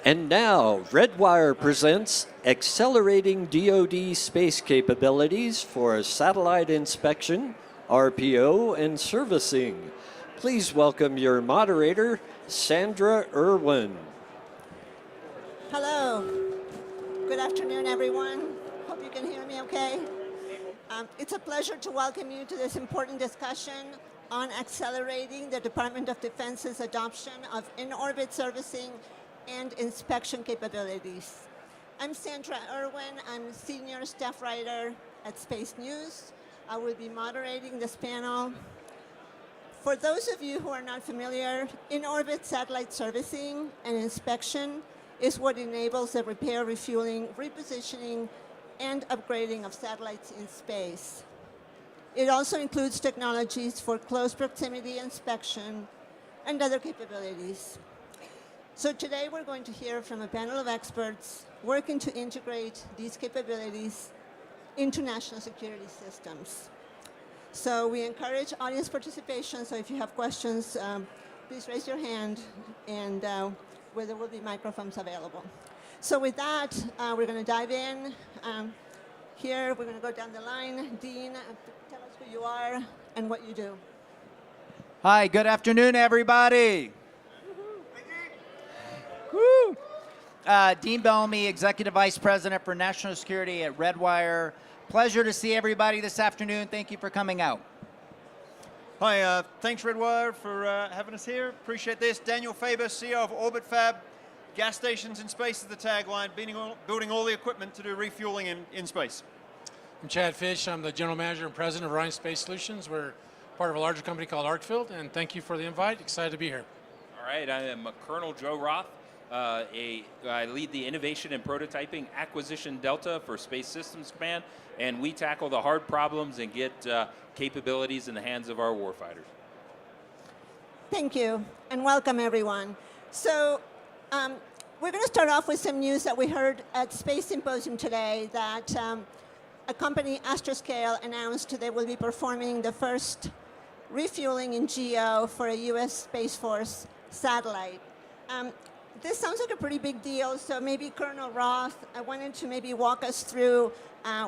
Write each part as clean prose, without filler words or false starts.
And now, Redwire presents Accelerating DoD Space Capabilities for Satellite Inspection, RPO, and Servicing. Please welcome your moderator, Sandra Erwin. Hello. Good afternoon, everyone. Hope you can hear me okay. It's a pleasure to welcome you to this important discussion on accelerating the Department of Defense's adoption of in-orbit servicing and inspection capabilities. I'm Sandra Erwin. I'm Senior Staff Writer at Space News. I will be moderating this panel. For those of you who are not familiar, in-orbit satellite servicing and inspection is what enables the repair, refueling, repositioning, and upgrading of satellites in space. It also includes technologies for close proximity inspection and other capabilities. So today we're going to hear from a panel of experts working to integrate these capabilities into national security systems. So we encourage audience participation, so if you have questions, please raise your hand, and where there will be microphones available. So with that, we're going to dive in. Here, we're going to go down the line. Dean, tell us who you are and what you do. Hi, good afternoon, everybody. Woo. Dean Bellamy, Executive Vice President for National Security at Redwire. Pleasure to see everybody this afternoon. Thank you for coming out. Hi, thanks Redwire for having us here. Appreciate this. Daniel Faber, CEO of Orbit Fab. Gas stations in space is the tagline, building all the equipment to do refueling in space. I'm Chad Fish. I'm the General Manager and President of Orion Space Solutions. We're part of a larger company called Arcfield, and thank you for the invite. Excited to be here. All right, I am Colonel Joe Roth. I lead the Innovation and Prototyping Acquisition Delta for Space Systems Command, and we tackle the hard problems and get capabilities in the hands of our warfighters. Thank you, and welcome everyone. So we're going to start off with some news that we heard at Space Symposium today, that a company, Astroscale, announced they will be performing the first refueling in GEO for a U.S. Space Force satellite. This sounds like a pretty big deal, so maybe Colonel Roth, I wanted to maybe walk us through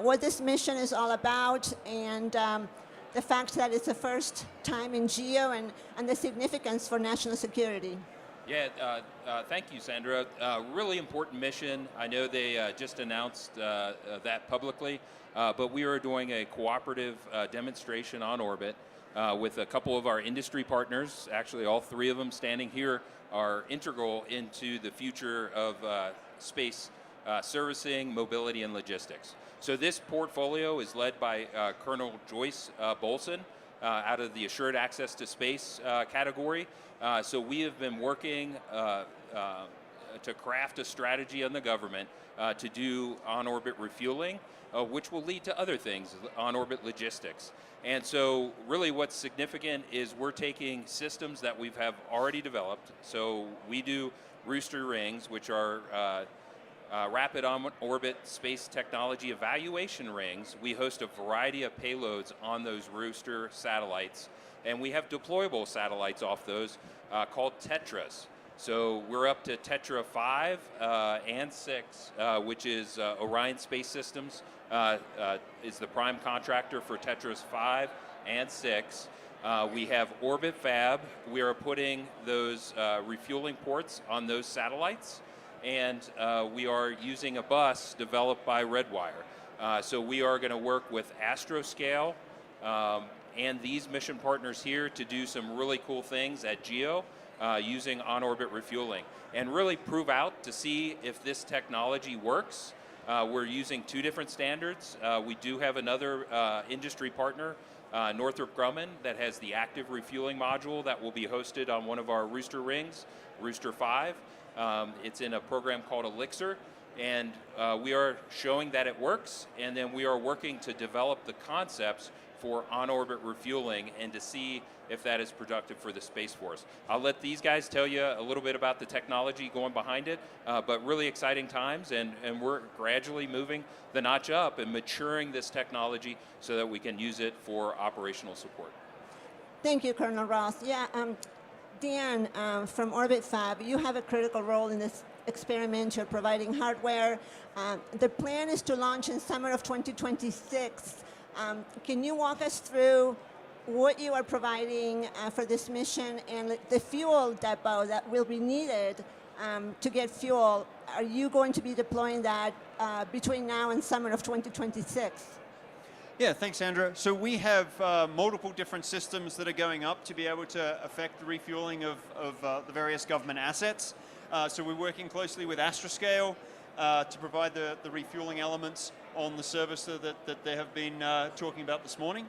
what this mission is all about, and the fact that it's the first time in GEO, and the significance for national security. Yeah, thank you, Sandra. Really important mission. I know they just announced that publicly, but we are doing a cooperative demonstration on orbit with a couple of our industry partners. Actually, all three of them standing here are integral into the future of space servicing, mobility, and logistics. So this portfolio is led by Colonel Joyce Bolson out of the Assured Access to Space category. So we have been working to craft a strategy on the government to do on-orbit refueling, which will lead to other things, on-orbit logistics. And so really what's significant is we're taking systems that we have already developed. So we do Rooster rings, which are rapid on-orbit space technology evaluation rings. We host a variety of payloads on those Rooster satellites, and we have deployable satellites off those called Tetras. So we're up to Tetra 5 and 6, which is Orion Space Systems is the prime contractor for Tetras 5 and 6. We have Orbit Fab. We are putting those refueling ports on those satellites, and we are using a bus developed by Redwire. So we are going to work with Astroscale and these mission partners here to do some really cool things at GEO using on-orbit refueling, and really prove out to see if this technology works. We're using two different standards. We do have another industry partner, Northrop Grumman, that has the active refueling module that will be hosted on one of our Rooster rings, Rooster 5. It's in a program called Elixir, and we are showing that it works, and then we are working to develop the concepts for on-orbit refueling and to see if that is productive for the Space Force. I'll let these guys tell you a little bit about the technology going behind it, but really exciting times, and we're gradually moving the notch up and maturing this technology so that we can use it for operational support. Thank you, Colonel Roth. Yeah, Dan, from Orbit Fab, you have a critical role in this experiment. You're providing hardware. The plan is to launch in summer of 2026. Can you walk us through what you are providing for this mission and the fuel depot that will be needed to get fuel? Are you going to be deploying that between now and summer of 2026? Yeah, thanks, Sandra. So we have multiple different systems that are going up to be able to affect the refueling of the various government assets. So we're working closely with Astroscale to provide the refueling elements on the service that they have been talking about this morning.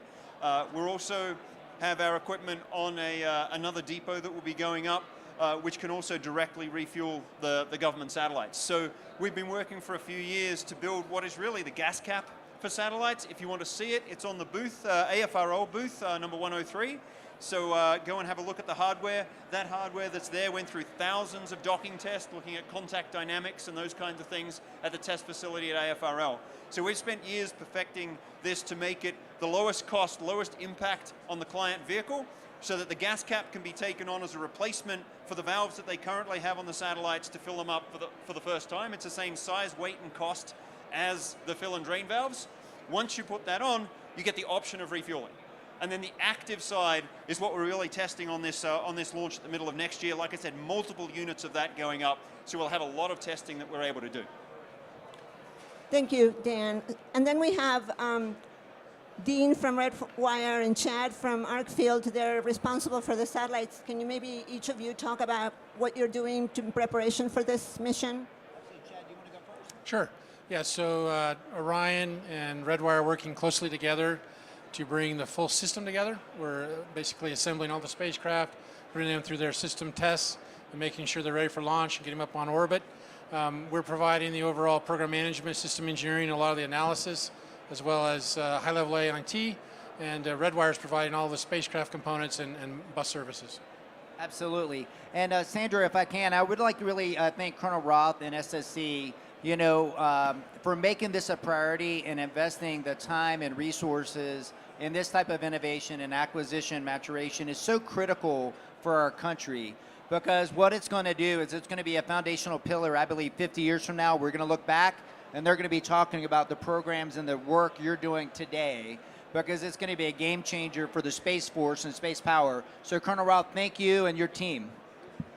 We'll also have our equipment on another depot that will be going up, which can also directly refuel the government satellites. So we've been working for a few years to build what is really the gas cap for satellites. If you want to see it, it's on the booth, AFRL booth, number 103. So go and have a look at the hardware. That hardware that's there went through thousands of docking tests, looking at contact dynamics and those kinds of things at the test facility at AFRL. So we've spent years perfecting this to make it the lowest cost, lowest impact on the client vehicle, so that the gas cap can be taken on as a replacement for the valves that they currently have on the satellites to fill them up for the first time. It's the same size, weight, and cost as the fill and drain valves. Once you put that on, you get the option of refueling. And then the active side is what we're really testing on this launch at the middle of next year. Like I said, multiple units of that going up. So we'll have a lot of testing that we're able to do. Thank you, Dan. And then we have Dean from Redwire and Chad from Arcfield. They're responsible for the satellites. Can you maybe each of you talk about what you're doing in preparation for this mission? Chad, do you want to go first? Sure. Yeah, so Orion and Redwire are working closely together to bring the full system together. We're basically assembling all the spacecraft, putting them through their system tests, and making sure they're ready for launch and getting them up on orbit. We're providing the overall program management, system engineering, a lot of the analysis, as well as high-level AIT, and Redwire is providing all the spacecraft components and bus services. Absolutely. And Sandra, if I can, I would like to really thank Colonel Roth and SSC, for making this a priority and investing the time and resources in this type of innovation and acquisition maturation is so critical for our country, because what it's going to do is it's going to be a foundational pillar. I believe 50 years from now, we're going to look back and they're going to be talking about the programs and the work you're doing today, because it's going to be a game changer for the Space Force and space power. So Colonel Roth, thank you and your team.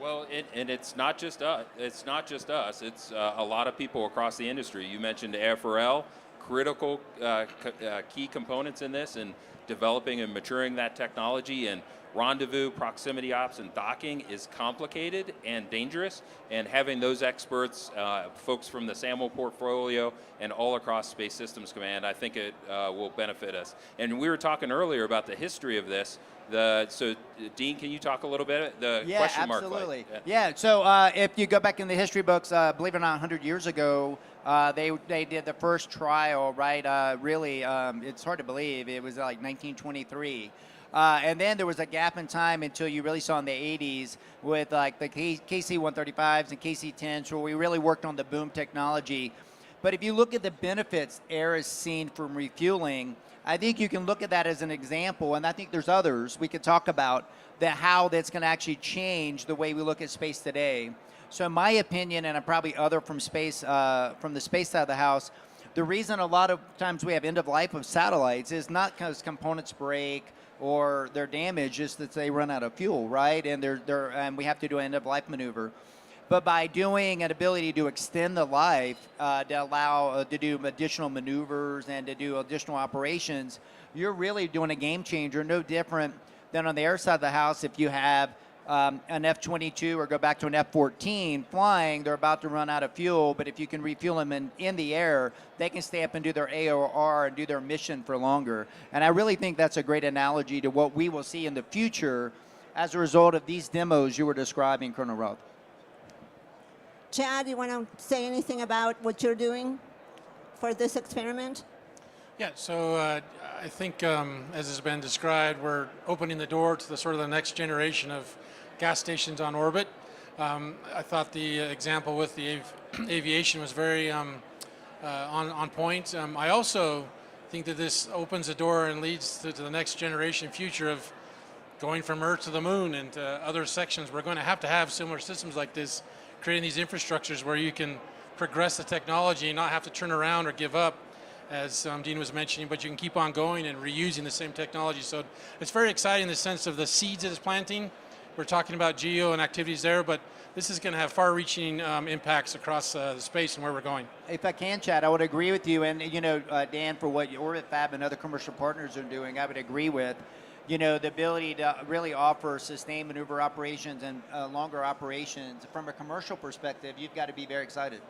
Well, and it's not just us. It's not just us. It's a lot of people across the industry. You mentioned AFRL, critical key components in this, and developing and maturing that technology. And rendezvous, proximity ops, and docking is complicated and dangerous. And having those experts, folks from the SAML portfolio and all across Space Systems Command, I think it will benefit us. And we were talking earlier about the history of this. So, Dean, can you talk a little bit? The question mark flight. Absolutely. Yeah, so if you go back in the history books, believe it or not, 100 years ago, they did the first trial, right? Really, it's hard to believe. It was like 1923. And then there was a gap in time until you really saw in the 80s with like the KC-135s and KC-10s, where we really worked on the boom technology. But if you look at the benefits Air has seen from refueling, I think you can look at that as an example, and I think there's others we could talk about how that's going to actually change the way we look at space today. So in my opinion, and probably other from space, from the space side of the house, the reason a lot of times we have end of life of satellites is not because components break or they're damaged, just that they run out of fuel, right? And and we have to do an end of life maneuver. But by doing an ability to extend the life, to allow to do additional maneuvers and to do additional operations, you're really doing a game changer, no different than on the air side of the house. If you have an F-22 or go back to an F-14 flying, they're about to run out of fuel, but if you can refuel them in the air, they can stay up and do their AOR and do their mission for longer. And I really think that's a great analogy to what we will see in the future as a result of these demos you were describing, Colonel Roth. Chad, you want to say anything about what you're doing for this experiment? Yeah, so I think as has been described, we're opening the door to the sort of the next generation of gas stations on orbit. I thought the example with the aviation was very on point. I also think that this opens the door and leads to the next generation future of going from Earth to the moon and to other sections. We're going to have similar systems like this creating these infrastructures where you can progress the technology and not have to turn around or give up, as Dean was mentioning, but you can keep on going and reusing the same technology. So it's very exciting in the sense of the seeds it is planting. We're talking about geo and activities there, but this is going to have far-reaching impacts across the space and where we're going. If I can, Chad, I would agree with you. And, Dan, for what Orbit Fab and other commercial partners are doing, I would agree with. The ability to really offer sustained maneuver operations and longer operations. From a commercial perspective, you've got to be very excited.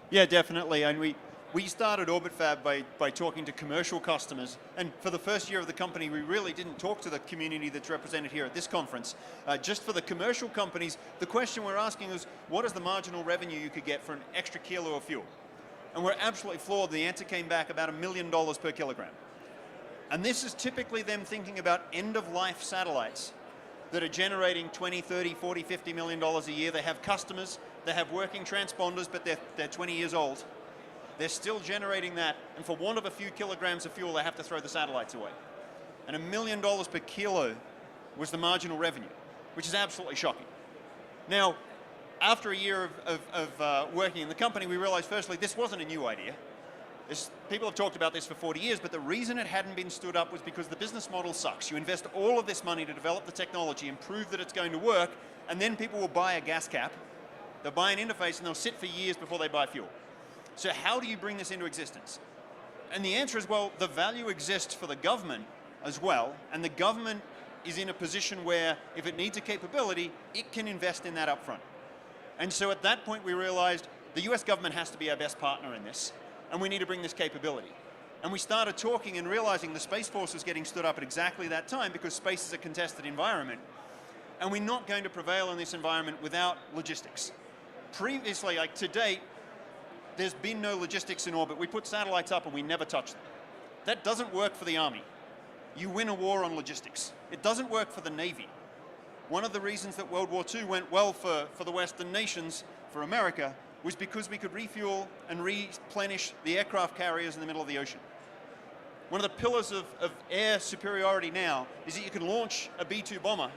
Yeah, definitely. And we started Orbit Fab by talking to commercial customers. And for the first year of the company, we really didn't talk to the community that's represented here at this conference. Just for the commercial companies, the question we're asking is, what is the marginal revenue you could get for an extra kilo of fuel? And we're absolutely floored. The answer came back about $1 million per kilogram. And this is typically them thinking about end-of-life satellites that are generating 20, 30, 40, $50 million a year. They have customers, they have working transponders, but they're 20 years old. They're still generating that, and for want of a few kilograms of fuel, they have to throw the satellites away. And $1 million per kilo was the marginal revenue, which is absolutely shocking. Now, after a year of working in the company, we realized, firstly, this wasn't a new idea. People have talked about this for 40 years, but the reason it hadn't been stood up was because the business model sucks. You invest all of this money to develop the technology and prove that it's going to work, and then people will buy a gas cap, they'll buy an interface, and they'll sit for years before they buy fuel. So how do you bring this into existence? And the answer is, well, the value exists for the government as well, and the government is in a position where if it needs a capability, it can invest in that up front. And so at that point, we realized the US government has to be our best partner in this, and we need to bring this capability. And we started talking and realizing the Space Force was getting stood up at exactly that time because space is a contested environment. And we're not going to prevail in this environment without logistics. Previously, like to date, there's been no logistics in orbit. We put satellites up and we never touch them. That doesn't work for the Army. You win a war on logistics. It doesn't work for the Navy. One of the reasons that World War II went well for the Western nations, for America, was because we could refuel and replenish the aircraft carriers in the middle of the ocean. One of the pillars of air superiority now is that you can launch a B-2 bomber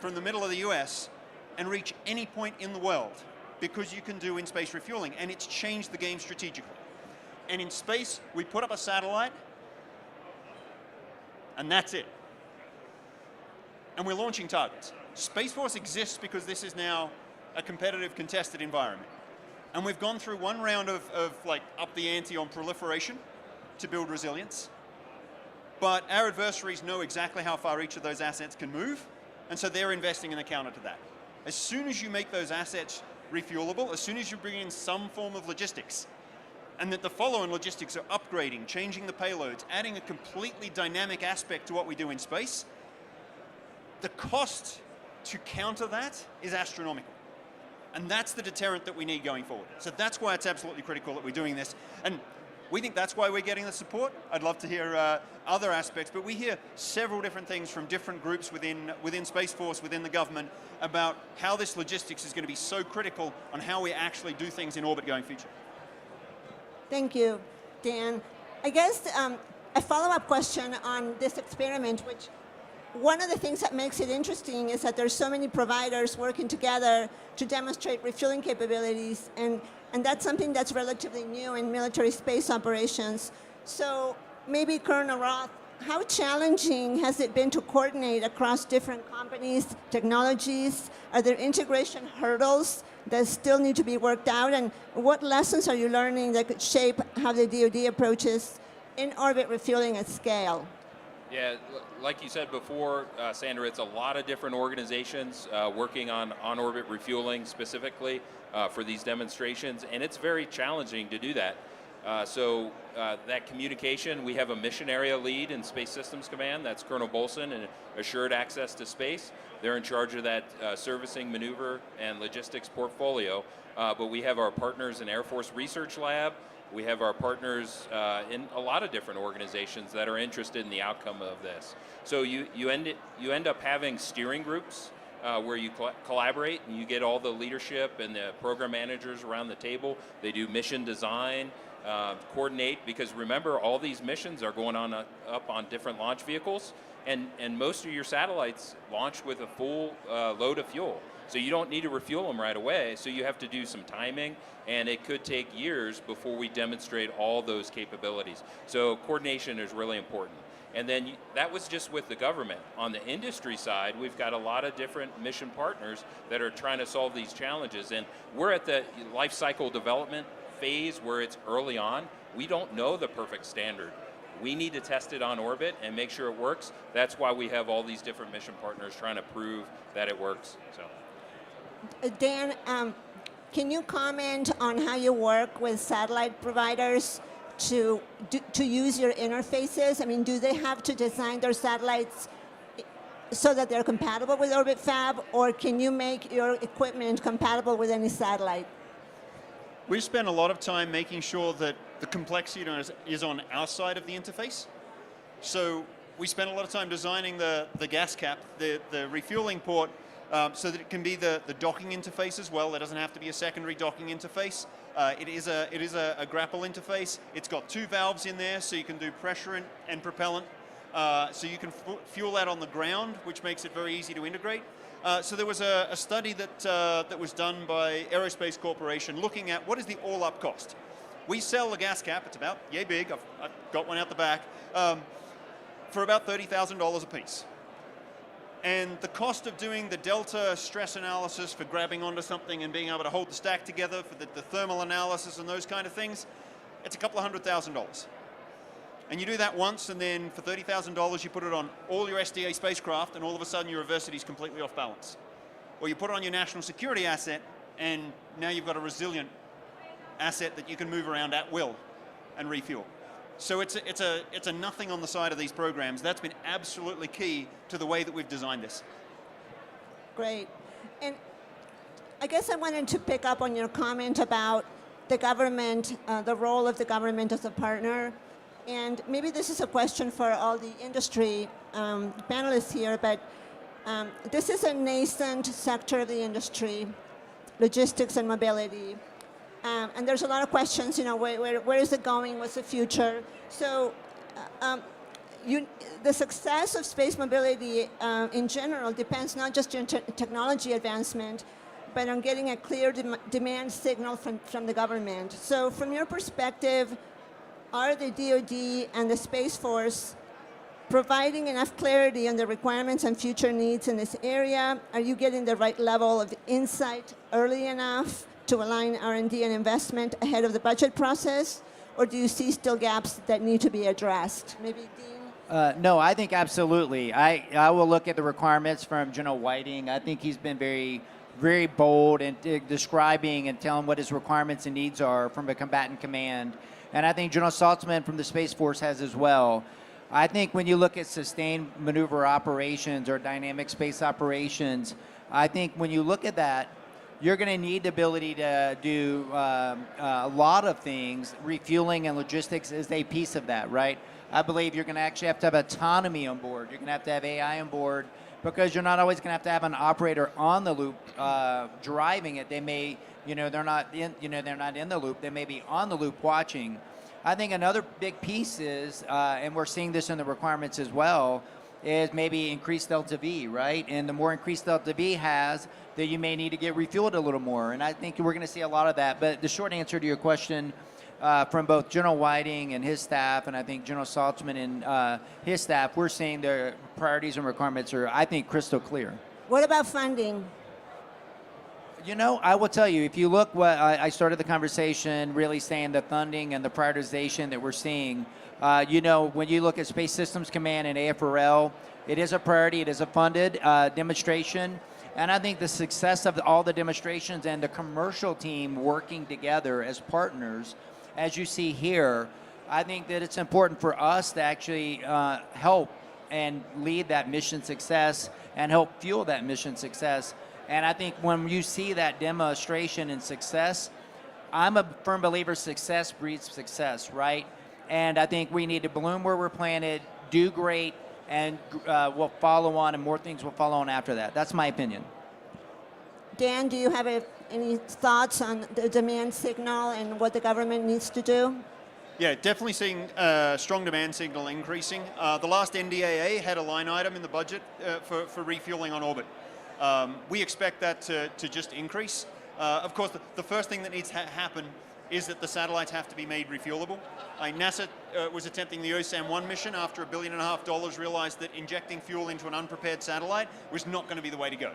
from the middle of the US and reach any point in the world because you can do in-space refueling, and it's changed the game strategically. And in space, we put up a satellite, and that's it. And we're launching targets. Space Force exists because this is now a competitive, contested environment. And we've gone through one round of like up the ante on proliferation to build resilience. But our adversaries know exactly how far each of those assets can move, and so they're investing in the counter to that. As soon as you make those assets refuelable, as soon as you bring in some form of logistics, and that the follow-on logistics are upgrading, changing the payloads, adding a completely dynamic aspect to what we do in space, the cost to counter that is astronomical. And that's the deterrent that we need going forward. So that's why it's absolutely critical that we're doing this. And we think that's why we're getting the support. I'd love to hear other aspects, but we hear several different things from different groups within Space Force, within the government, about how this logistics is going to be so critical on how we actually do things in orbit going future. Thank you, Dan. I guess a follow-up question on this experiment, which one of the things that makes it interesting is that there's so many providers working together to demonstrate refueling capabilities, and that's something that's relatively new in military space operations. So maybe Colonel Roth, how challenging has it been to coordinate across different companies, technologies? Are there integration hurdles that still need to be worked out? And what lessons are you learning that could shape how the DoD approaches in-orbit refueling at scale? Yeah, like you said before, Sandra, it's a lot of different organizations working on on-orbit refueling specifically for these demonstrations, and it's very challenging to do that. So that communication, we have a mission area lead in Space Systems Command, that's Colonel Bolson, and assured access to space. They're in charge of that servicing, maneuver, and logistics portfolio. But we have our partners in Air Force Research Lab. We have our partners in a lot of different organizations that are interested in the outcome of this. So you end up having steering groups where you collaborate and you get all the leadership and the program managers around the table. They do mission design, coordinate, because remember, all these missions are going on up on different launch vehicles, and most of your satellites launch with a full load of fuel. So you don't need to refuel them right away. So you have to do some timing, and it could take years before we demonstrate all those capabilities. So coordination is really important. And then that was just with the government. On the industry side, we've got a lot of different mission partners that are trying to solve these challenges. And we're at the life cycle development phase where it's early on. We don't know the perfect standard. We need to test it on orbit and make sure it works. That's why we have all these different mission partners trying to prove that it works. So, Dan, can you comment on how you work with satellite providers to use your interfaces? I mean, do they have to design their satellites so that they're compatible with Orbit Fab, or can you make your equipment compatible with any satellite? We spend a lot of time making sure that the complexity is on our side of the interface. So we spend a lot of time designing the gas cap, the refueling port, so that it can be the docking interface as well. There doesn't have to be a secondary docking interface. It is a grapple interface. It's got 2 valves in there, so you can do pressure and propellant. So you can fuel that on the ground, which makes it very easy to integrate. So there was a study that was done by Aerospace Corporation looking at what is the all-up cost. We sell the gas cap, it's about yay big, I've got one out the back, for about $30,000 a piece. And the cost of doing the delta stress analysis for grabbing onto something and being able to hold the stack together, for the thermal analysis and those kind of things, it's a couple of $100,000. And you do that once, and then for $30,000 you put it on all your SDA spacecraft, and all of a sudden your university is completely off balance. Or you put it on your national security asset, and now you've got a resilient asset that you can move around at will and refuel. So it's a nothing on the side of these programs. That's been absolutely key to the way that we've designed this. Great. And I guess I wanted to pick up on your comment about the government, the role of the government as a partner. And maybe this is a question for all the industry panelists here, but this is a nascent sector of the industry, logistics and mobility. And there's a lot of questions, where is it going, what's the future? So the success of space mobility in general depends not just on technology advancement, but on getting a clear demand signal from the government. So from your perspective, are the DoD and the Space Force providing enough clarity on the requirements and future needs in this area? Are you getting the right level of insight early enough to align R&D and investment ahead of the budget process? Or do you see still gaps that need to be addressed? Maybe Dean? No, I think absolutely. I will look at the requirements from General Whiting. I think he's been very, very bold in describing and telling what his requirements and needs are from a combatant command. And I think General Saltzman from the Space Force has as well. I think when you look at sustained maneuver operations or dynamic space operations, I think when you look at that, you're going to need the ability to do a lot of things. Refueling and logistics is a piece of that, right? I believe you're going to actually have to have autonomy on board. You're going to have AI on board, because you're not always going to have an operator on the loop driving it. They may, they're not in the loop. They may be on the loop watching. I think another big piece is, and we're seeing this in the requirements as well, is maybe increased delta V, right? And the more increased delta V has, that you may need to get refueled a little more. And I think we're going to see a lot of that. But the short answer to your question, from both General Whiting and his staff, and I think General Saltzman and his staff, we're seeing their priorities and requirements are, I think, crystal clear. What about funding? I will tell you, if you look what I started the conversation really saying the funding and the prioritization that we're seeing, when you look at Space Systems Command and AFRL, it is a priority, it is a funded demonstration. And I think the success of all the demonstrations and the commercial team working together as partners, as you see here, I think that it's important for us to actually help and lead that mission success and help fuel that mission success. And I think when you see that demonstration and success, I'm a firm believer success breeds success, right? And I think we need to bloom where we're planted, do great, and we'll follow on, and more things will follow on after that. That's my opinion. Dan, do you have any thoughts on the demand signal and what the government needs to do? Yeah, definitely seeing strong demand signal increasing. The last NDAA had a line item in the budget for refueling on orbit. We expect that to just increase. Of course, the first thing that needs to happen is that the satellites have to be made refuelable. NASA was attempting the OSAM-1 mission after $1.5 billion realized that injecting fuel into an unprepared satellite was not going to be the way to go.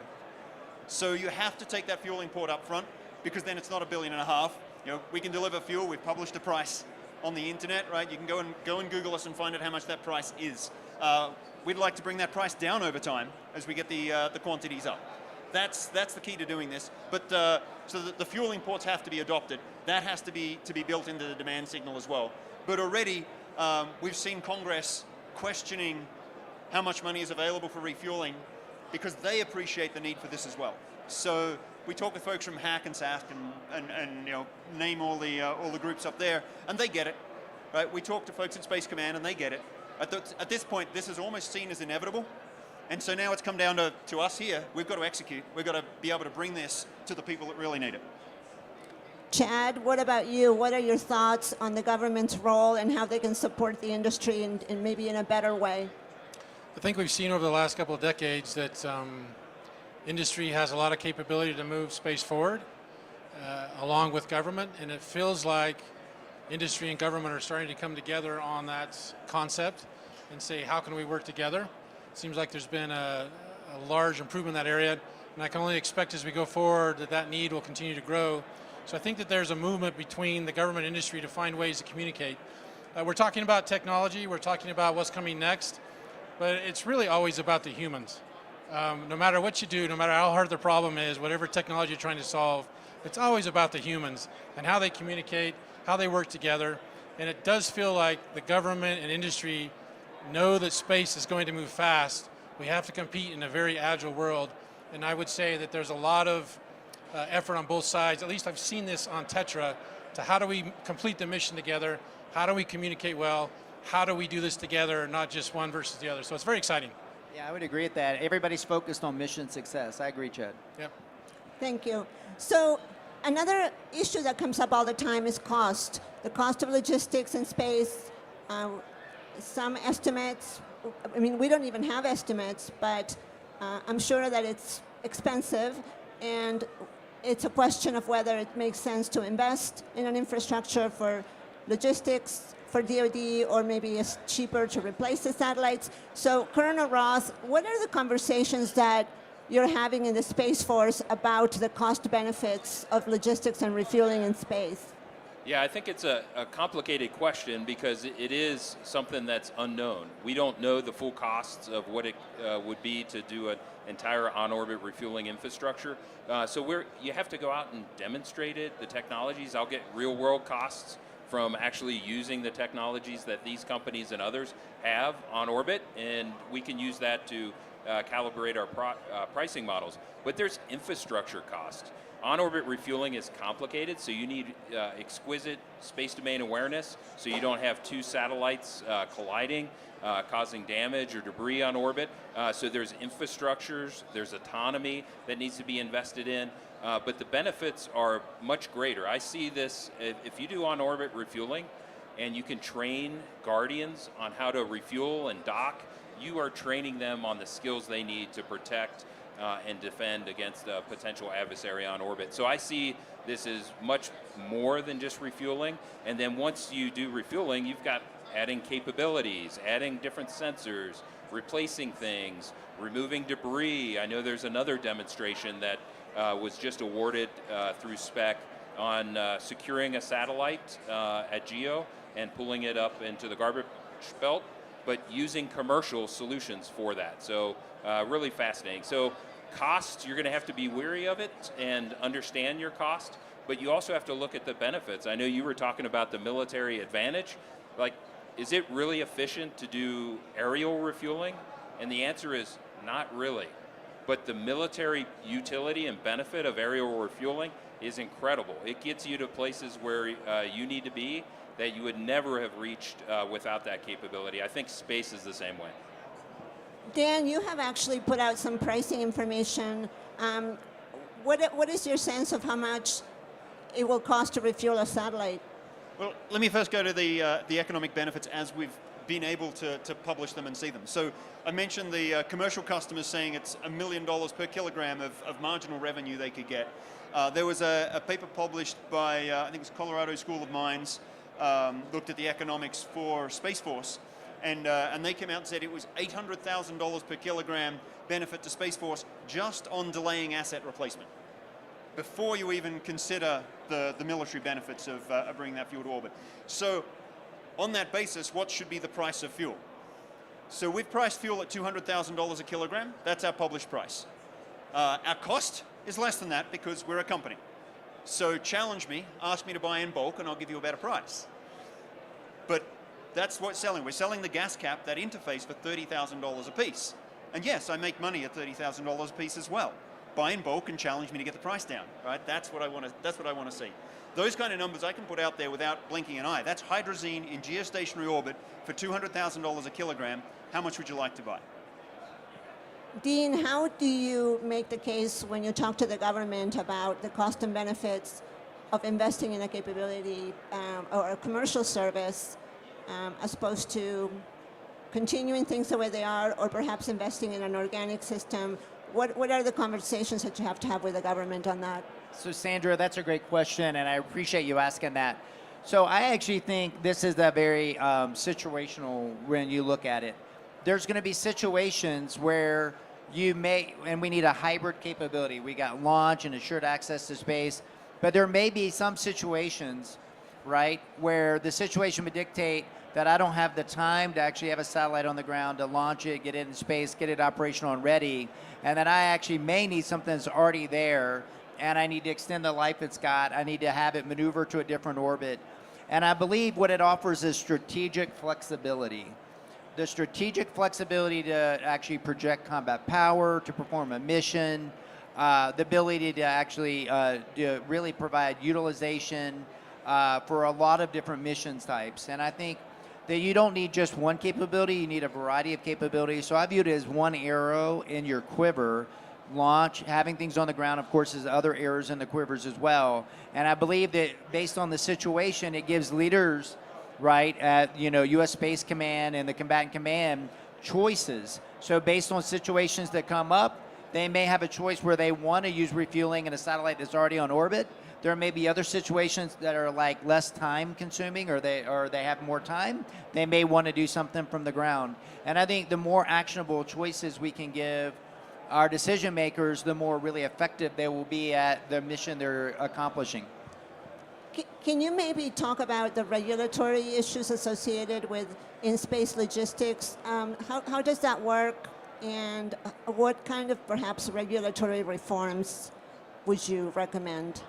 So you have to take that fueling port up front, because then it's not $1.5 billion. We can deliver fuel. We've published a price on the internet, right? You can go and Google us and find out how much that price is. We'd like to bring that price down over time as we get the quantities up. That's the key to doing this. But so the fueling ports have to be adopted. That has to be built into the demand signal as well. But already we've seen Congress questioning how much money is available for refueling, because they appreciate the need for this as well. So we talk with folks from HAC and SASC and name all the groups up there, and they get it. Right? We talk to folks at Space Command, and they get it. At this point, this is almost seen as inevitable. And so now it's come down to us here. We've got to execute. We've got to be able to bring this to the people that really need it. Chad, what about you? What are your thoughts on the government's role and how they can support the industry in maybe in a better way? I think we've seen over the last couple of decades that industry has a lot of capability to move space forward along with government, and it feels like industry and government are starting to come together on that concept and say, how can we work together? It seems like there's been a large improvement in that area, and I can only expect as we go forward that need will continue to grow. So I think that there's a movement between the government and industry to find ways to communicate. We're talking about technology, we're talking about what's coming next, but it's really always about the humans. No matter what you do, no matter how hard the problem is, whatever technology you're trying to solve, it's always about the humans and how they communicate, how they work together. And it does feel like the government and industry know that space is going to move fast. We have to compete in a very agile world. And I would say that there's a lot of effort on both sides. At least I've seen this on Tetra, to how do we complete the mission together? How do we communicate well? How do we do this together, not just one versus the other? So it's very exciting. Yeah, I would agree with that. Everybody's focused on mission success. I agree, Chad. Yep. Thank you. So another issue that comes up all the time is cost. The cost of logistics in space. Some estimates, I mean, we don't even have estimates, but I'm sure that it's expensive, and it's a question of whether it makes sense to invest in an infrastructure for logistics, for DoD, or maybe it's cheaper to replace the satellites. So Colonel Roth, what are the conversations that you're having in the Space Force about the cost benefits of logistics and refueling in space? Yeah, I think it's a complicated question because it is something that's unknown. We don't know the full costs of what it would be to do an entire on-orbit refueling infrastructure. So you have to go out and demonstrate it, the technologies. I'll get real-world costs from actually using the technologies that these companies and others have on orbit, and we can use that to calibrate our pricing models. But there's infrastructure cost. On-orbit refueling is complicated, so you need exquisite space domain awareness, so you don't have two satellites colliding, causing damage or debris on orbit. So there's infrastructures, there's autonomy that needs to be invested in, but the benefits are much greater. I see this, if you do on-orbit refueling, and you can train Guardians on how to refuel and dock, you are training them on the skills they need to protect and defend against a potential adversary on orbit. So I see this as much more than just refueling. And then once you do refueling, you've got adding capabilities, adding different sensors, replacing things, removing debris. I know there's another demonstration that was just awarded through spec on securing a satellite at GEO and pulling it up into the garbage belt, but using commercial solutions for that. So really fascinating. So costs, you're going to have to be wary of it and understand your cost, but you also have to look at the benefits. I know you were talking about the military advantage. Like, is it really efficient to do aerial refueling? And the answer is not really. But the military utility and benefit of aerial refueling is incredible. It gets you to places where you need to be that you would never have reached without that capability. I think space is the same way. Dan, you have actually put out some pricing information. What is your sense of how much it will cost to refuel a satellite? Well, let me first go to the economic benefits as we've been able to publish them and see them. So I mentioned the commercial customers saying it's $1 million per kilogram of marginal revenue they could get. There was a paper published by, I think it was Colorado School of Mines, looked at the economics for Space Force, and they came out and said it was $800,000 per kilogram benefit to Space Force just on delaying asset replacement, before you even consider the military benefits of bringing that fuel to orbit. So on that basis, what should be the price of fuel? So we've priced fuel at $200,000 a kilogram. That's our published price. Our cost is less than that because we're a company. So challenge me, ask me to buy in bulk, and I'll give you a better price. But that's what we're selling. We're selling the gas cap, that interface, for $30,000 a piece. And yes, I make money at $30,000 a piece as well. Buy in bulk and challenge me to get the price down, right? That's what I want to see. Those kind of numbers I can put out there without blinking an eye. That's hydrazine in geostationary orbit for $200,000 a kilogram. How much would you like to buy? Dean, how do you make the case when you talk to the government about the cost and benefits of investing in a capability or a commercial service as opposed to continuing things the way they are, or perhaps investing in an organic system? What are the conversations that you have to have with the government on that? So Sandra, that's a great question, and I appreciate you asking that. So I actually think this is a very situational when you look at it. There's going to be situations where you may, and we need a hybrid capability. We got launch and assured access to space, but there may be some situations, right, where the situation would dictate that I don't have the time to actually have a satellite on the ground to launch it, get it in space, get it operational and ready, and that I actually may need something that's already there, and I need to extend the life it's got. I need to have it maneuver to a different orbit. And I believe what it offers is strategic flexibility. The strategic flexibility to actually project combat power, to perform a mission, the ability to actually to really provide utilization for a lot of different missions types. And I think that you don't need just one capability, you need a variety of capabilities. So I view it as one arrow in your quiver. Launch, having things on the ground, of course, is other arrows in the quivers as well. And I believe that based on the situation, it gives leaders, right, at U.S. Space Command and the Combatant Command choices. So based on situations that come up, they may have a choice where they want to use refueling in a satellite that's already on orbit. There may be other situations that are like less time consuming, or they have more time. They may want to do something from the ground. And I think the more actionable choices we can give our decision makers, the more really effective they will be at the mission they're accomplishing. Can you maybe talk about the regulatory issues associated with in-space logistics? How does that work, and what kind of perhaps regulatory reforms would you recommend?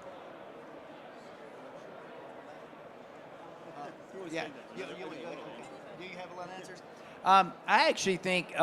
Yeah. Do you have a lot of answers? I actually think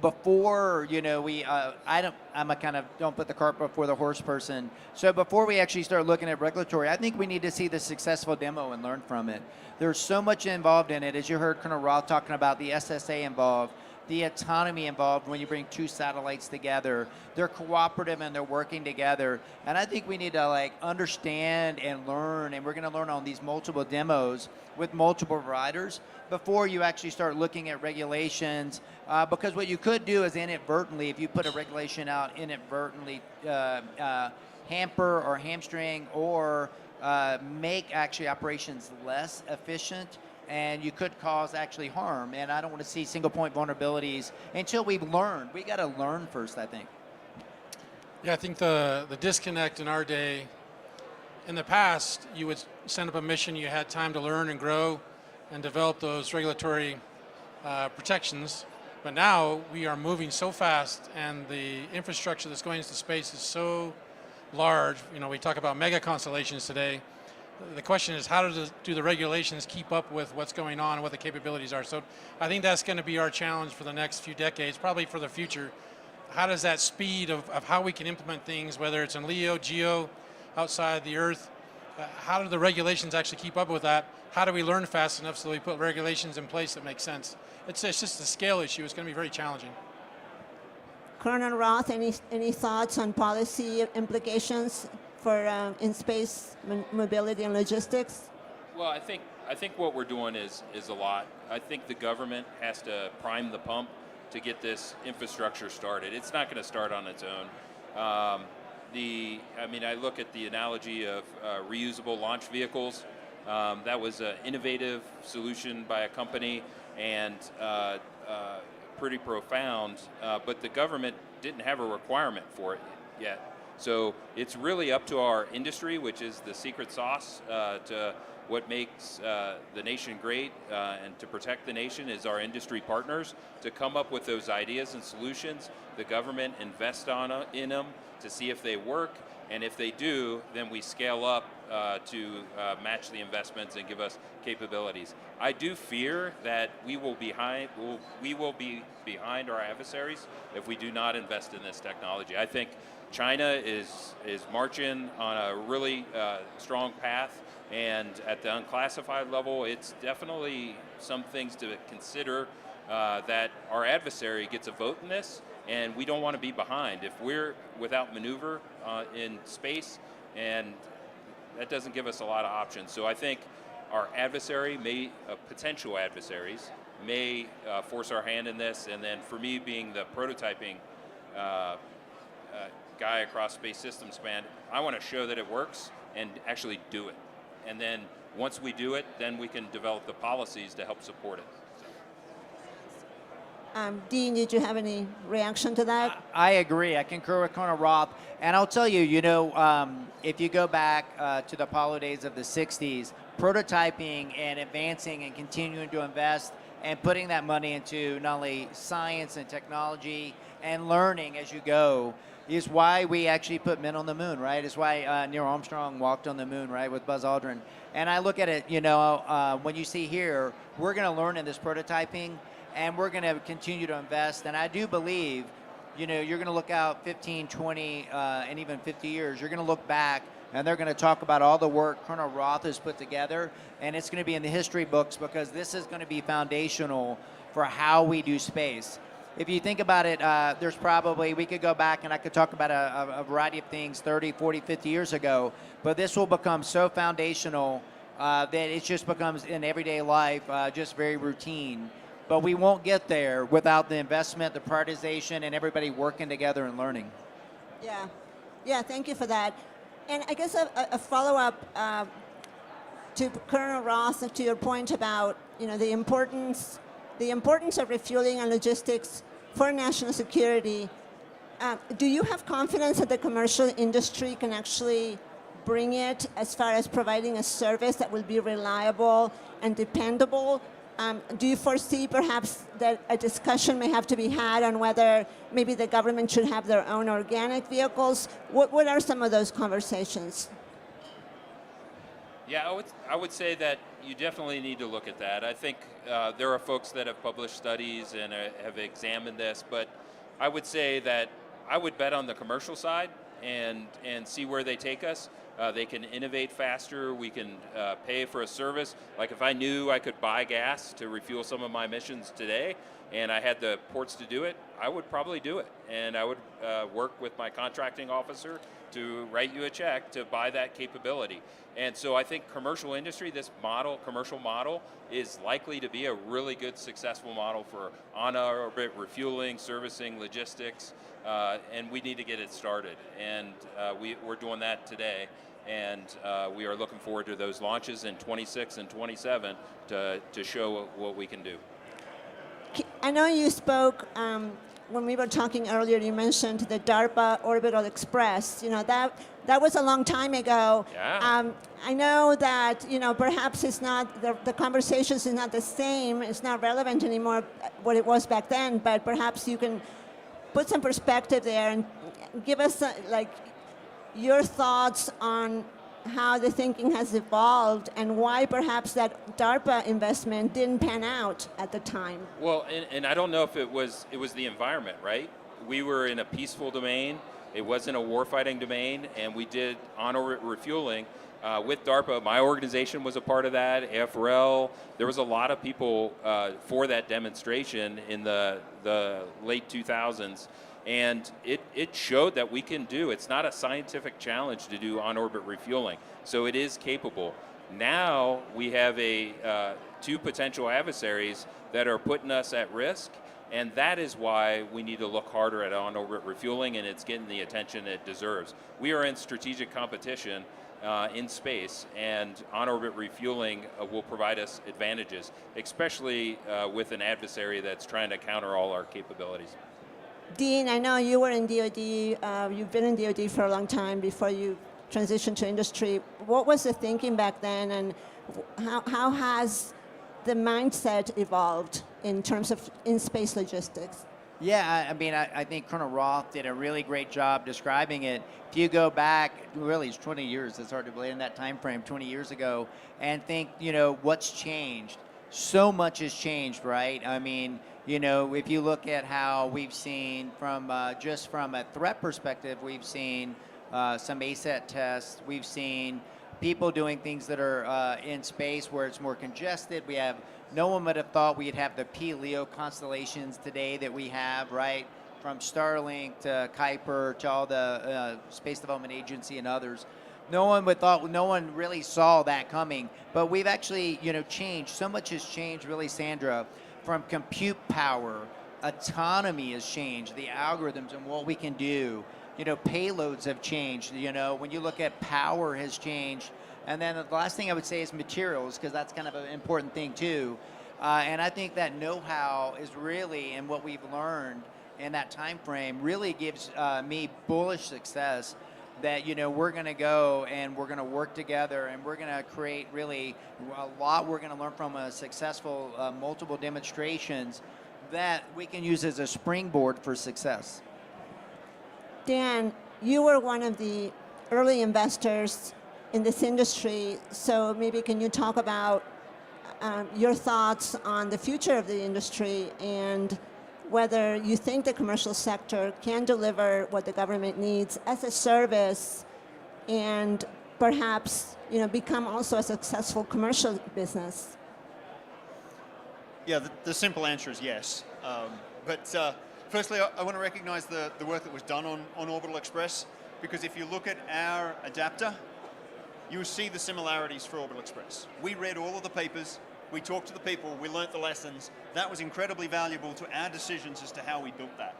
before I'm a kind of don't put the cart before the horse person. So before we actually start looking at regulatory, I think we need to see the successful demo and learn from it. There's so much involved in it, as you heard Colonel Roth talking about the SSA involved, the autonomy involved when you bring two satellites together. They're cooperative and they're working together. And I think we need to understand and learn, and we're going to learn on these multiple demos with multiple providers before you actually start looking at regulations. Because what you could do is inadvertently, if you put a regulation out, inadvertently hamper or hamstring or make actually operations less efficient, and you could cause actually harm. And I don't want to see single point vulnerabilities until we've learned. We got to learn first, I think. Yeah, I think the disconnect in our day, in the past, you would send up a mission, you had time to learn and grow and develop those regulatory protections. But now we are moving so fast, and the infrastructure that's going into space is so large. We talk about mega constellations today. The question is, how do the regulations keep up with what's going on and what the capabilities are? So I think that's going to be our challenge for the next few decades, probably for the future. How does that speed of how we can implement things, whether it's in LEO, GEO, outside the Earth, how do the regulations actually keep up with that? How do we learn fast enough so we put regulations in place that make sense? It's just a scale issue. It's going to be very challenging. Colonel Roth, any thoughts on policy implications for in-space mobility and logistics? Well, I think what we're doing is a lot. I think the government has to prime the pump to get this infrastructure started. It's not going to start on its own. I look at the analogy of reusable launch vehicles. That was an innovative solution by a company and pretty profound, but the government didn't have a requirement for it yet. So it's really up to our industry, which is the secret sauce to what makes the nation great and to protect the nation is our industry partners to come up with those ideas and solutions. The government invest in them to see if they work, and if they do, then we scale up to match the investments and give us capabilities. I do fear that we will be behind our adversaries if we do not invest in this technology. I think China is marching on a really strong path, and at the unclassified level, it's definitely some things to consider that our adversary gets a vote in this, and we don't want to be behind. If we're without maneuver in space, and that doesn't give us a lot of options. So I think our adversary potential adversaries may force our hand in this, and then for me being the prototyping guy across Space Systems Command, I want to show that it works and actually do it. And then once we do it, then we can develop the policies to help support it. Dean, did you have any reaction to that? I agree. I concur with Colonel Roth. And I'll tell you, if you go back to the Apollo days of the 60s, prototyping and advancing and continuing to invest and putting that money into not only science and technology and learning as you go is why we actually put men on the moon, right? It's why Neil Armstrong walked on the moon, right, with Buzz Aldrin. And I look at it, when you see here, we're going to learn in this prototyping, and we're going to continue to invest. And I do believe, you're going to look out 15, 20, and even 50 years. You're going to look back, and they're going to talk about all the work Colonel Roth has put together, and it's going to be in the history books because this is going to be foundational for how we do space. If you think about it, we could go back and I could talk about a variety of things 30, 40, 50 years ago, but this will become so foundational that it just becomes in everyday life just very routine. But we won't get there without the investment, the prioritization, and everybody working together and learning. Yeah, thank you for that. And I guess a follow-up to Colonel Roth, to your point about the importance of refueling and logistics for national security. Do you have confidence that the commercial industry can actually bring it as far as providing a service that will be reliable and dependable? Do you foresee perhaps that a discussion may have to be had on whether maybe the government should have their own organic vehicles? What are some of those conversations? Yeah, I would say that you definitely need to look at that. I think there are folks that have published studies and have examined this, but I would say that I would bet on the commercial side and see where they take us. They can innovate faster. We can pay for a service. Like if I knew I could buy gas to refuel some of my missions today and I had the ports to do it, I would probably do it. And I would work with my contracting officer to write you a check to buy that capability. And so I think commercial industry, this commercial model, is likely to be a really good, successful model for on-orbit refueling, servicing, logistics, and we need to get it started. And we're doing that today, and we are looking forward to those launches in 26 and 27 to show what we can do. I know you spoke when we were talking earlier. You mentioned the DARPA Orbital Express. That was a long time ago. Yeah. I know that perhaps it's not the conversations is not the same. It's not relevant anymore what it was back then. But perhaps you can put some perspective there and give us your thoughts on how the thinking has evolved and why perhaps that DARPA investment didn't pan out at the time. Well, and I don't know if it was the environment, right? We were in a peaceful domain. It wasn't a warfighting domain, and we did on-orbit refueling with DARPA. My organization was a part of that, AFRL. There was a lot of people for that demonstration in the late 2000s. And it showed that we can do, it's not a scientific challenge to do on-orbit refueling. So it is capable. Now we have two potential adversaries that are putting us at risk, and that is why we need to look harder at on-orbit refueling, and it's getting the attention it deserves. We are in strategic competition in space, and on-orbit refueling will provide us advantages, especially with an adversary that's trying to counter all our capabilities. Dean, I know you were in DoD. You've been in DoD for a long time before you transitioned to industry. What was the thinking back then, and how has the mindset evolved in terms of in-space logistics? Yeah, I mean, I think Colonel Roth did a really great job describing it. If you go back, really, it's 20 years. It's hard to believe in that time frame, 20 years ago, and think, what's changed? So much has changed, right? I mean, if you look at how we've seen just from a threat perspective, we've seen some ASAT tests. We've seen people doing things that are in space where it's more congested. No one would have thought we'd have the P-LEO constellations today that we have, right? From Starlink to Kuiper to all the Space Development Agency and others. No one really saw that coming. But we've actually, changed. So much has changed, really, Sandra, from compute power. Autonomy has changed, the algorithms and what we can do. Payloads have changed. When you look at power has changed. And then the last thing I would say is materials, because that's kind of an important thing too. And I think that know-how is really, and what we've learned in that time frame really gives me bullish success that, we're going to go and we're going to work together and we're going to create really a lot we're going to learn from a successful multiple demonstrations that we can use as a springboard for success. Dan, you were one of the early investors in this industry, so maybe can you talk about your thoughts on the future of the industry and whether you think the commercial sector can deliver what the government needs as a service and perhaps become also a successful commercial business? Yeah, the simple answer is yes. But firstly, I want to recognize the work that was done on Orbital Express, because if you look at our adapter, you will see the similarities for Orbital Express. We read all of the papers, we talked to the people, we learnt the lessons. That was incredibly valuable to our decisions as to how we built that.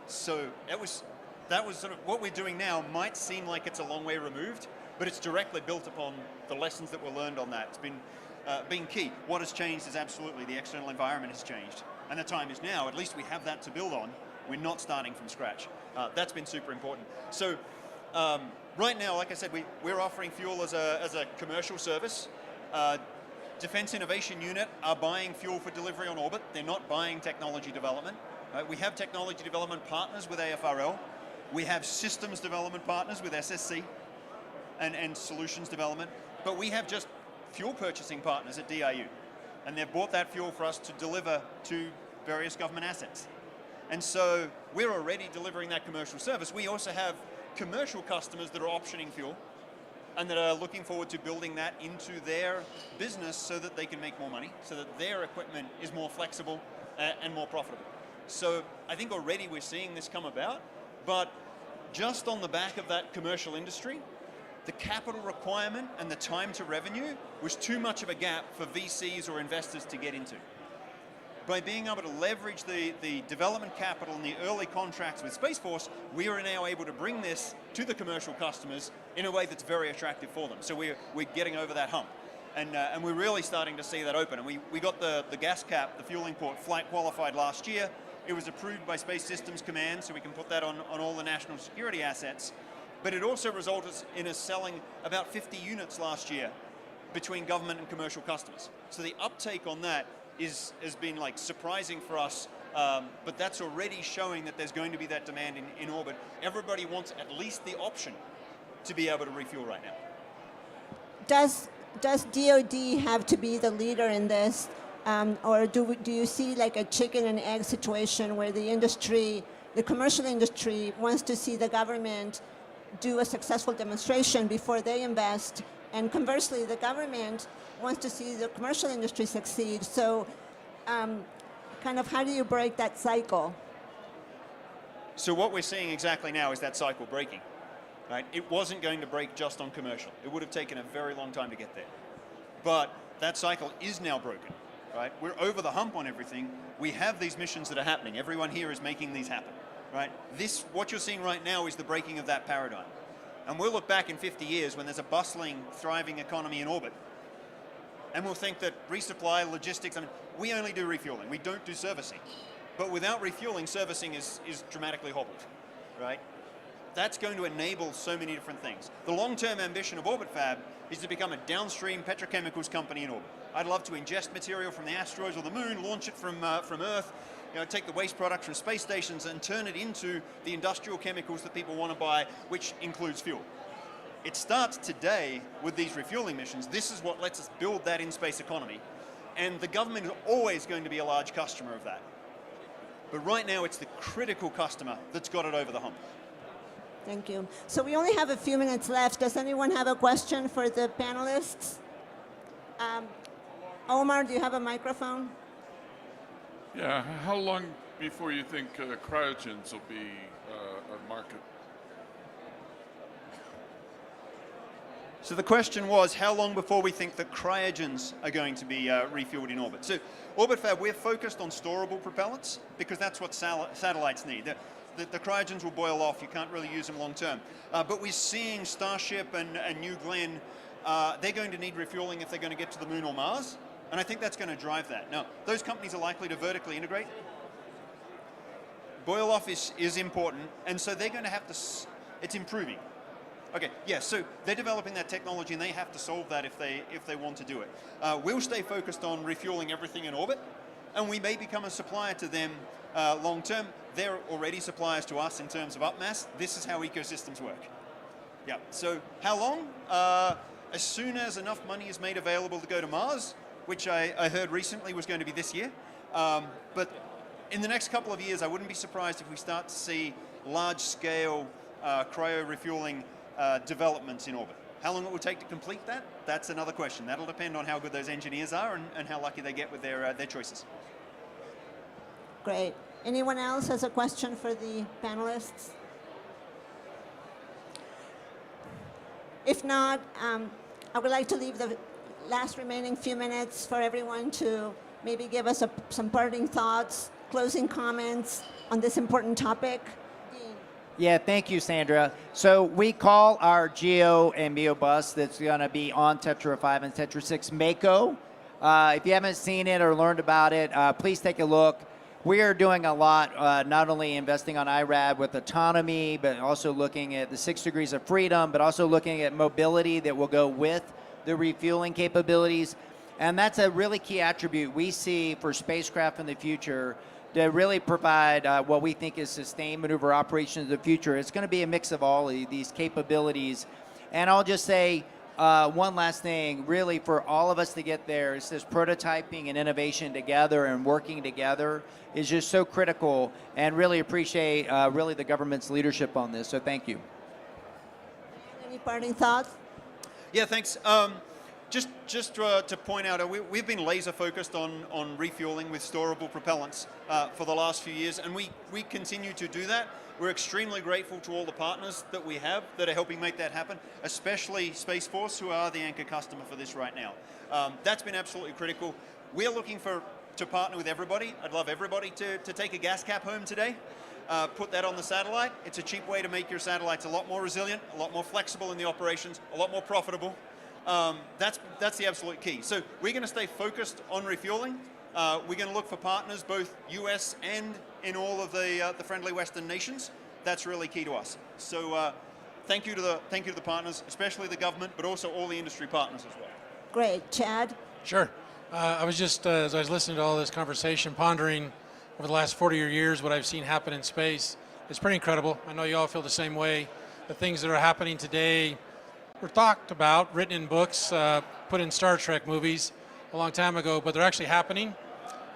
So that was sort of what we're doing now might seem like it's a long way removed, but it's directly built upon the lessons that were learned on that. It's been key. What has changed is absolutely the external environment has changed. And the time is now. At least we have that to build on. We're not starting from scratch. That's been super important. So right now, like I said, we're offering fuel as a commercial service. Defense Innovation Unit are buying fuel for delivery on orbit. They're not buying technology development. We have technology development partners with AFRL. We have systems development partners with SSC and solutions development. But we have just fuel purchasing partners at DIU. And they've bought that fuel for us to deliver to various government assets. And so we're already delivering that commercial service. We also have commercial customers that are optioning fuel and that are looking forward to building that into their business so that they can make more money, so that their equipment is more flexible and more profitable. So I think already we're seeing this come about, but just on the back of that commercial industry, the capital requirement and the time to revenue was too much of a gap for VCs or investors to get into. By being able to leverage the development capital and the early contracts with Space Force, we are now able to bring this to the commercial customers in a way that's very attractive for them. So we're getting over that hump. And we're really starting to see that open. And we got the gas cap, the fueling port, flight qualified last year. It was approved by Space Systems Command, so we can put that on all the national security assets. But it also resulted in us selling about 50 units last year between government and commercial customers. So the uptake on that has been like surprising for us, but that's already showing that there's going to be that demand in orbit. Everybody wants at least the option to be able to refuel right now. Does DoD have to be the leader in this, or do you see like a chicken and egg situation where the industry, the commercial industry, wants to see the government do a successful demonstration before they invest, and conversely, the government wants to see the commercial industry succeed? So kind of how do you break that cycle? So what we're seeing exactly now is that cycle breaking. Right? It wasn't going to break just on commercial. It would have taken a very long time to get there. But that cycle is now broken, right? We're over the hump on everything. We have these missions that are happening. Everyone here is making these happen, right? What you're seeing right now is the breaking of that paradigm. And we'll look back in 50 years when there's a bustling, thriving economy in orbit, and we'll think that resupply, logistics, we only do refueling. We don't do servicing. But without refueling, servicing is dramatically hobbled, right? That's going to enable so many different things. The long-term ambition of Orbit Fab is to become a downstream petrochemicals company in orbit. I'd love to ingest material from the asteroids or the moon, launch it from Earth, take the waste products from space stations and turn it into the industrial chemicals that people want to buy, which includes fuel. It starts today with these refueling missions. This is what lets us build that in-space economy. And the government is always going to be a large customer of that. But right now, it's the critical customer that's got it over the hump. Thank you. So we only have a few minutes left. Does anyone have a question for the panelists? Omar, do you have a microphone? Yeah, how long before you think cryogens will be a market? So the question was, how long before we think that cryogens are going to be refueled in orbit? So Orbit Fab, we're focused on storable propellants because that's what satellites need. The cryogens will boil off. You can't really use them long term. But we're seeing Starship and New Glenn, they're going to need refueling if they're going to get to the moon or Mars. And I think that's going to drive that. Now, those companies are likely to vertically integrate. Boil off is important. And so they're going to have to, it's improving. Okay, yeah, so they're developing that technology and they have to solve that if they want to do it. We'll stay focused on refueling everything in orbit, and we may become a supplier to them long term. They're already suppliers to us in terms of upmass. This is how ecosystems work. Yeah, so how long? As soon as enough money is made available to go to Mars, which I heard recently was going to be this year. But in the next couple of years, I wouldn't be surprised if we start to see large-scale cryo refueling developments in orbit. How long it will take to complete that? That's another question. That'll depend on how good those engineers are and how lucky they get with their choices. Great. Anyone else has a question for the panelists? If not, I would like to leave the last remaining few minutes for everyone to maybe give us some parting thoughts, closing comments on this important topic. Yeah, thank you, Sandra. So we call our GEO and MEO bus that's going to be on Tetra 5 and Tetra 6 Mako. If you haven't seen it or learned about it, please take a look. We are doing a lot, not only investing on IRAD with autonomy, but also looking at the 6 degrees of freedom, but also looking at mobility that will go with the refueling capabilities. And that's a really key attribute we see for spacecraft in the future to really provide what we think is sustained maneuver operations of the future. It's going to be a mix of all of these capabilities. And I'll just say one last thing, really for all of us to get there, it's this prototyping and innovation together and working together is just so critical, and really appreciate really the government's leadership on this. So thank you. Any parting thoughts? Yeah, thanks. Just to point out, we've been laser focused on refueling with storable propellants for the last few years, and we continue to do that. We're extremely grateful to all the partners that we have that are helping make that happen, especially Space Force, who are the anchor customer for this right now. That's been absolutely critical. We're looking to partner with everybody. I'd love everybody to take a gas cap home today. Put that on the satellite. It's a cheap way to make your satellites a lot more resilient, a lot more flexible in the operations, a lot more profitable. That's the absolute key. So we're going to stay focused on refueling. We're going to look for partners, both US and in all of the friendly Western nations. That's really key to us. So thank you to the partners, especially the government, but also all the industry partners as well. Great. Chad? Sure. I was just, as I was listening to all this conversation, pondering over the last 40 years what I've seen happen in space. It's pretty incredible. I know you all feel the same way. The things that are happening today were talked about, written in books, put in Star Trek movies a long time ago, but they're actually happening.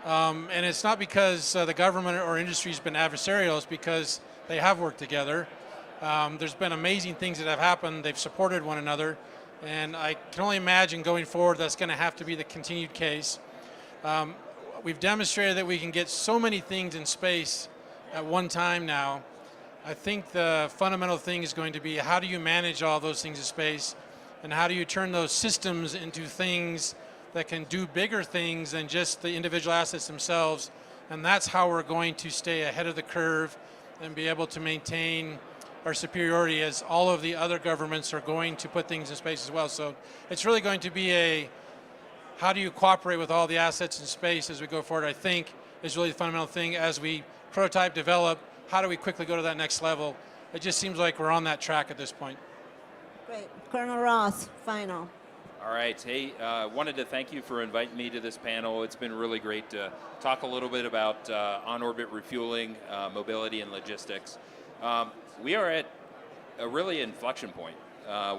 And it's not because the government or industry has been adversarial, it's because they have worked together. There's been amazing things that have happened. They've supported one another. And I can only imagine going forward that's going to have to be the continued case. We've demonstrated that we can get so many things in space at one time now. I think the fundamental thing is going to be how do you manage all those things in space and how do you turn those systems into things that can do bigger things than just the individual assets themselves. And that's how we're going to stay ahead of the curve and be able to maintain our superiority as all of the other governments are going to put things in space as well. So it's really going to be a, how do you cooperate with all the assets in space as we go forward, I think is really the fundamental thing. As we prototype, develop, how do we quickly go to that next level? It just seems like we're on that track at this point. Great. Colonel Roth, final. All right. Hey, wanted to thank you for inviting me to this panel. It's been really great to talk a little bit about on-orbit refueling, mobility, and logistics. We are at a really inflection point.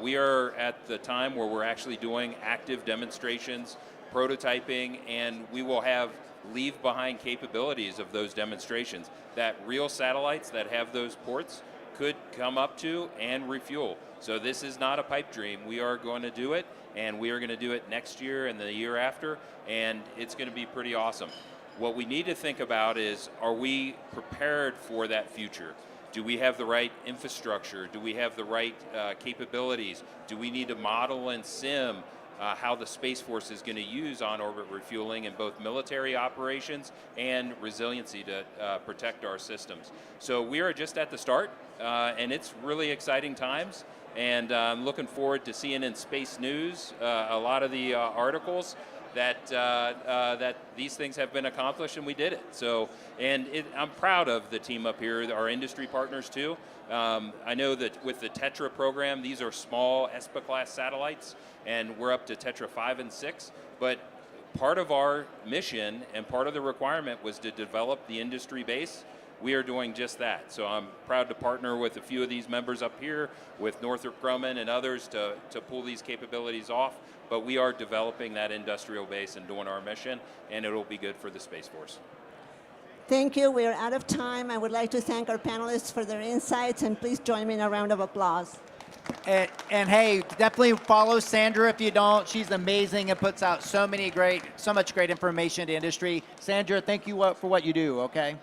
We are at the time where we're actually doing active demonstrations, prototyping, and we will have leave-behind capabilities of those demonstrations that real satellites that have those ports could come up to and refuel. So this is not a pipe dream. We are going to do it, and we are going to do it next year and the year after, and it's going to be pretty awesome. What we need to think about is, are we prepared for that future? Do we have the right infrastructure? Do we have the right capabilities? Do we need to model and sim how the Space Force is going to use on-orbit refueling in both military operations and resiliency to protect our systems? So we are just at the start, and it's really exciting times. And I'm looking forward to seeing in Space News a lot of the articles that that these things have been accomplished, and we did it. So, and I'm proud of the team up here, our industry partners too. I know that with the Tetra program, these are small ESPA-class satellites, and we're up to Tetra 5 and 6. But part of our mission and part of the requirement was to develop the industry base. We are doing just that. So I'm proud to partner with a few of these members up here, with Northrop Grumman and others to pull these capabilities off. But we are developing that industrial base and doing our mission, and it'll be good for the Space Force. Thank you. We are out of time. I would like to thank our panelists for their insights, and please join me in a round of applause. And hey, definitely follow Sandra if you don't. She's amazing and puts out so much great information to industry. Sandra, thank you for what you do, okay?